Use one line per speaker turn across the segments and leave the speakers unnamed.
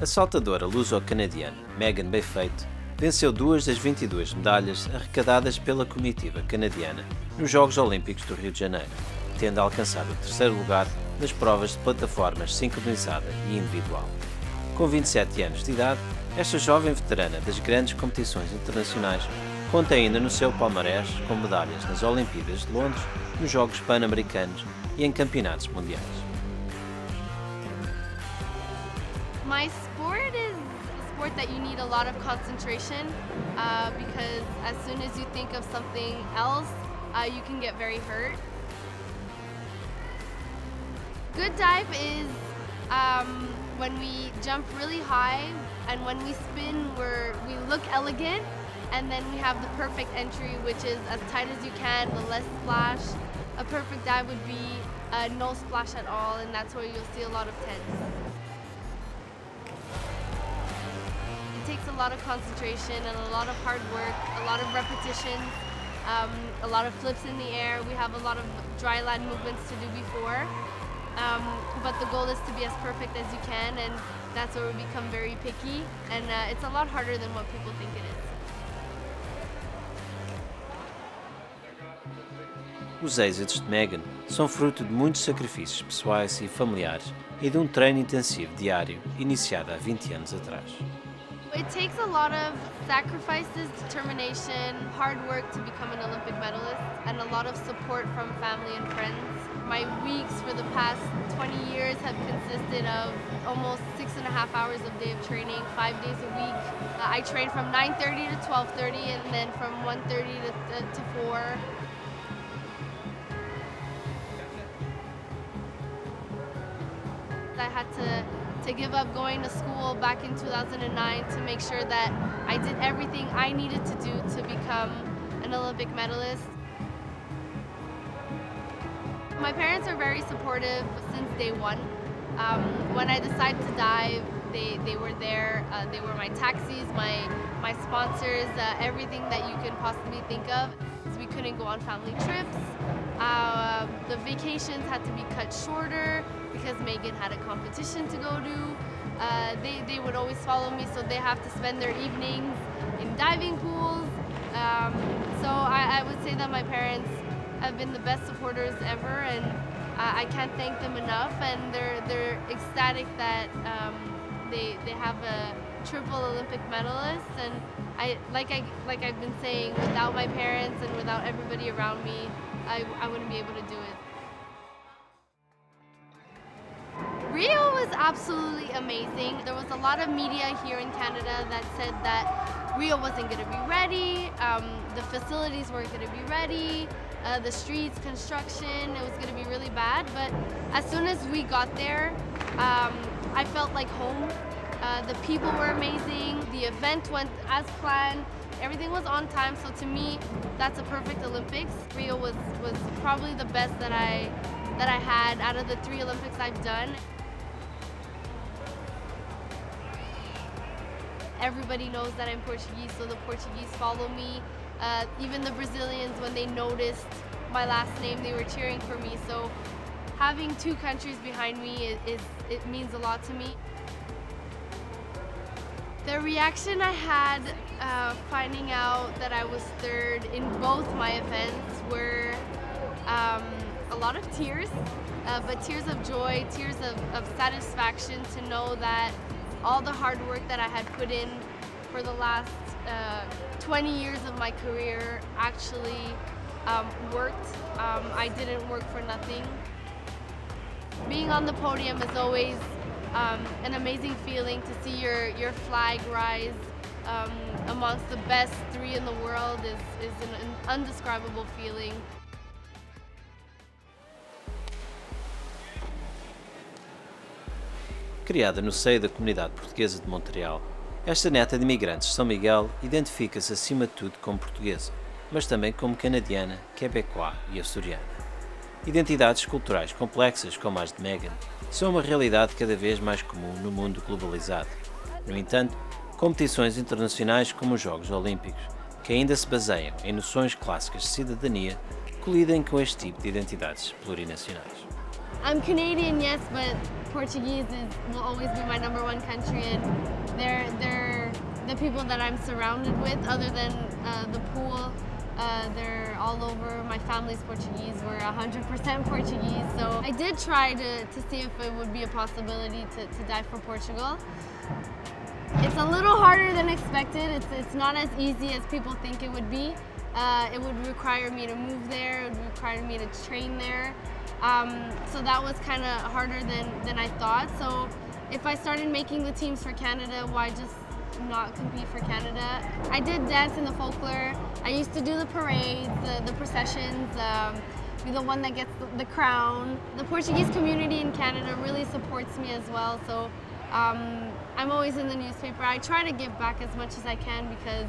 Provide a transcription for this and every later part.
A saltadora luso-canadiana Meaghan Benfeito venceu 2 das 22 medalhas arrecadadas pela comitiva canadiana nos Jogos Olímpicos do Rio de Janeiro, tendo alcançado o terceiro lugar nas provas de plataformas sincronizada e individual. Com 27 anos de idade, esta jovem veterana das grandes competições internacionais conta ainda no seu palmarés com medalhas nas Olimpíadas de Londres, nos Jogos Pan-Americanos e em campeonatos mundiais.
My sport is a sport that you need a lot of concentration because as soon as you think of something else, you can get very hurt. Good dive is when we jump really high and when we spin, we look elegant, and then we have the perfect entry, which is as tight as you can, the less splash. A perfect dive would be no splash at all, and that's where you'll see a lot of tens. It takes a lot of concentration and a lot of hard work, a lot of repetition, a lot of flips in the air. We have a lot of dry land movements to do before, but the goal is to be as perfect as you can, and that's where we become very picky, and it's a lot harder than what people think it is.
Os êxitos de Meaghan são fruto de muitos sacrifícios pessoais e familiares e de um treino intensivo diário iniciado há 20 anos atrás.
It takes a lot of sacrifices, determination, hard work to become an Olympic medalist, and a lot of support from family and friends. My weeks for the past 20 years have consisted of almost 6.5 hours of day of training, 5 days a week. I train from 9:30 to 12:30 and then from 1:30 to 4. I had to give up going to school back in 2009 to make sure that I did everything I needed to do to become an Olympic medalist. My parents are very supportive since day one. When I decided to dive, they were there. They were my taxis, my sponsors, everything that you can possibly think of. We couldn't go on family trips. The vacations had to be cut shorter because Meaghan had a competition to go to. They would always follow me, so they have to spend their evenings in diving pools. So I would say that my parents have been the best supporters ever, and I can't thank them enough. And they're ecstatic that they have a triple Olympic medalist. And like I've been saying, without my parents and without everybody around me, I wouldn't be able to do it. Rio was absolutely amazing. There was a lot of media here in Canada that said that Rio wasn't going to be ready, the facilities weren't going to be ready, the streets, construction, it was going to be really bad. But as soon as we got there, I felt like home. The people were amazing, the event went as planned, everything was on time, so to me, that's a perfect Olympics. Rio was probably the best that I had out of the 3 Olympics I've done. Everybody knows that I'm Portuguese, so the Portuguese follow me. Even the Brazilians, when they noticed my last name, they were cheering for me. So having 2 countries behind me, it means a lot to me. The reaction I had finding out that I was 3rd in both my events were a lot of tears, but tears of joy, tears of satisfaction to know that all the hard work that I had put in for the last 20 years of my career actually worked. I didn't work for nothing. Being on the podium is always an amazing feeling to see your flag rise amongst the best 3 in the world is an indescribable feeling.
Criada no seio da comunidade portuguesa de Montreal, esta neta de imigrantes de São Miguel identifica-se acima de tudo como portuguesa, mas também como canadiana, quebecois e açoriana. Identidades culturais complexas como as de Meaghan são uma realidade cada vez mais comum no mundo globalizado. No entanto, competições internacionais como os Jogos Olímpicos, que ainda se baseiam em noções clássicas de cidadania, colidem com este tipo de identidades plurinacionais.
I'm Canadian, yes, but Portuguese will always be my #1 country, and they're the people that I'm surrounded with. Other than the pool, they're all over. My family's Portuguese. We're 100% Portuguese. So I did try to see if it would be a possibility to dive for Portugal. It's a little harder than expected. It's not as easy as people think it would be. It would require me to move there. It would require me to train there. So that was kind of harder than I thought. So if I started making the teams for Canada, why just not compete for Canada? I did dance in the folklore. I used to do the parades, the processions, be the one that gets the crown. The Portuguese community in Canada really supports me as well. So I'm always in the newspaper. I try to give back as much as I can, because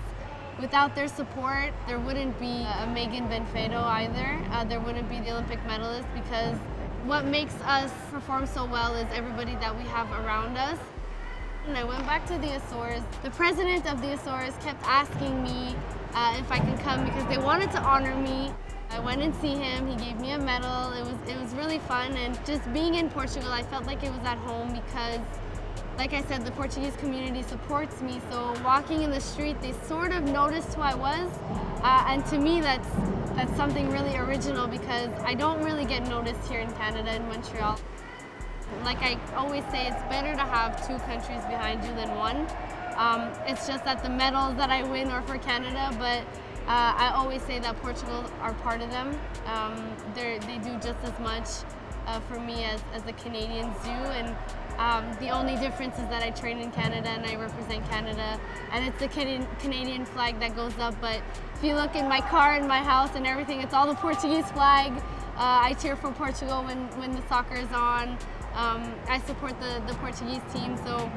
without their support, there wouldn't be a Meaghan Benfeito either. There wouldn't be the Olympic medalist, because what makes us perform so well is everybody that we have around us. And I went back to the Azores. The president of the Azores kept asking me if I could come, because they wanted to honor me. I went and see him. He gave me a medal. It was really fun, and just being in Portugal, I felt like it was at home, because like I said, the Portuguese community supports me, so walking in the street, they sort of noticed who I was, and to me that's something really original, because I don't really get noticed here in Canada, in Montreal. Like I always say, it's better to have 2 countries behind you than one. It's just that the medals that I win are for Canada, but I always say that Portugal are part of them. They do just as much for me as the Canadians do, and the only difference is that I train in Canada and I represent Canada, and it's the Canadian flag that goes up. But if you look in my car and my house and everything, it's all the Portuguese flag. I cheer for Portugal when the soccer is on. I support the Portuguese team, so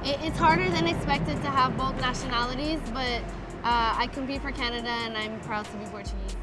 it's harder than expected to have both nationalities, but I compete for Canada and I'm proud to be Portuguese.